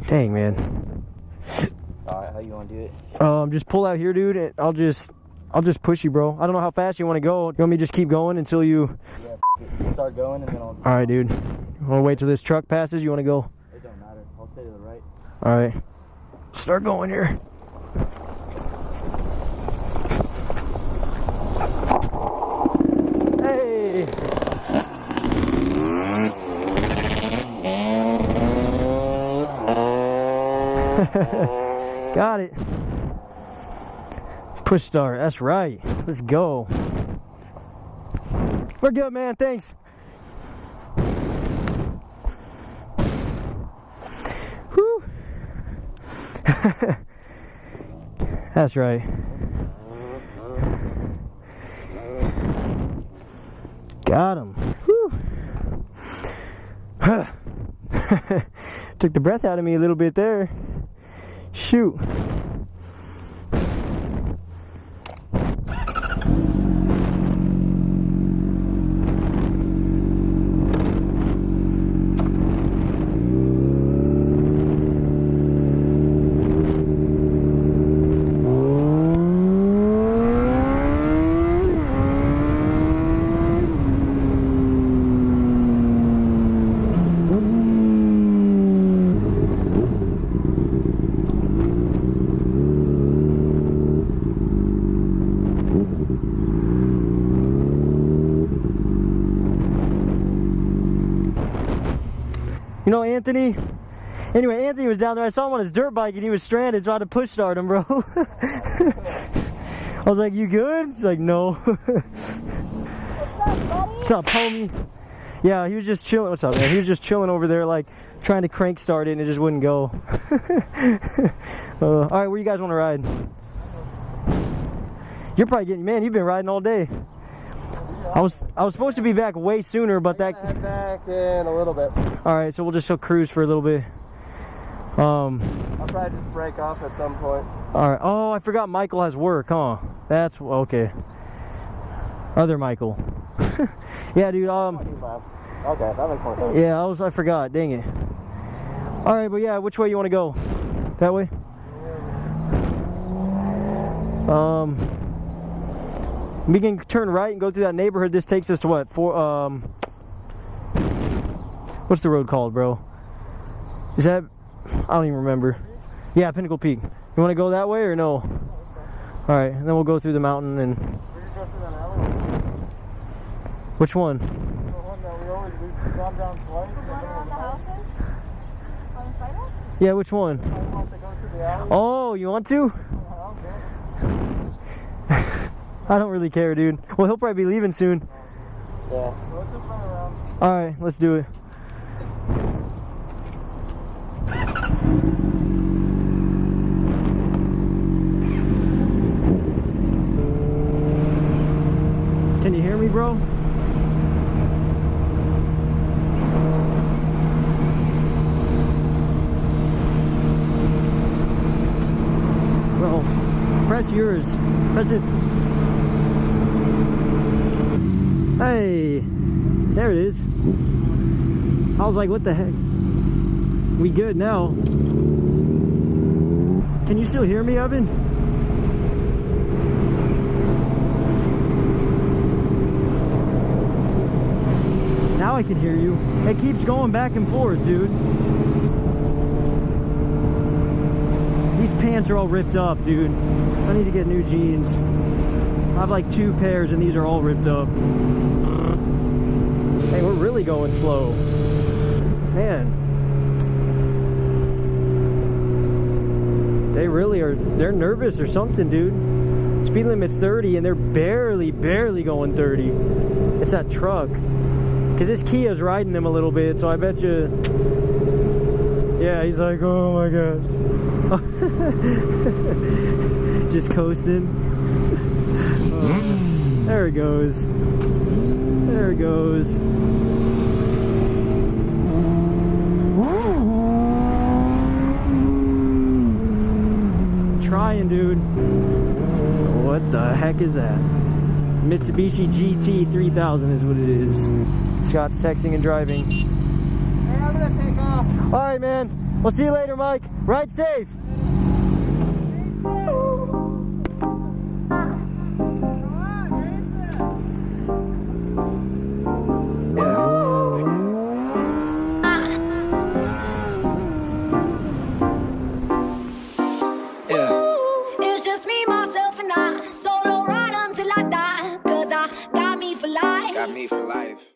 Dang, man. Alright, how you want to do it? Just pull out here, dude. And I'll just push you, bro. I don't know how fast you want to go. You want me to just keep going until you... Yeah, just start going and then I'll... Alright, dude. You want to wait till this truck passes? You want to go? It don't matter. I'll stay to the right. Alright. Start going here. Hey! Got it. Push start. That's right. Let's go. We're good, man. Thanks. Whew. That's right. Got him. Whew. Took the breath out of me a little bit there. Shoot. You know Anthony? Anyway, Anthony was down there. I saw him on his dirt bike and he was stranded, so I had to push start him, bro. I was like, you good? He's like, no. What's up, buddy? What's up, homie? Yeah, he was just chilling. What's up, man? He was just chilling over there, like, trying to crank start it and it just wouldn't go. Alright, where you guys want to ride? You're probably getting, man, you've been riding all day. I was supposed to be back way sooner, but that... Head back in a little bit. Alright, so we'll just cruise for a little bit. I'll probably just break off at some point. Alright, oh, I forgot Michael has work, huh? That's, okay. Other Michael. Yeah, dude, Okay, that makes more sense. yeah, I forgot, dang it. Alright, but yeah, which way you want to go? That way? We can turn right and go through that neighborhood. This takes us to what? What's the road called, bro? Is that... I don't even remember. Yeah, Pinnacle Peak. You want to go that way or no? Alright, and then we'll go through the mountain and... We can go through that alley. Which one? The one that we've gone down twice. The one around the houses? On the sidewalk? Yeah, which one? I want to go through the alley. Oh, you want to? I don't really care, dude. Well, he'll probably be leaving soon. Yeah. So let's just run around. Alright, let's do it. Can you hear me, bro? Well, press yours. Press it. Hey, there it is. I was like, what the heck? We good now. Can you still hear me, Evan? Now I can hear you. It keeps going back and forth, dude. These pants are all ripped up, dude. I need to get new jeans. I have like 2 pairs and these are all ripped up. Hey, we're really going slow. Man. They really are, they're nervous or something, dude. Speed limit's 30 and they're barely going 30. It's that truck. Because this Kia's riding them a little bit, so I bet you... Yeah, he's like, oh my gosh. Just coasting. Oh, there it goes. There it goes. Trying, dude. What the heck is that? Mitsubishi GT 3000 is what it is. Scott's texting and driving. Hey, I'm gonna take off. Alright, man. We'll see you later, Mike. Ride safe.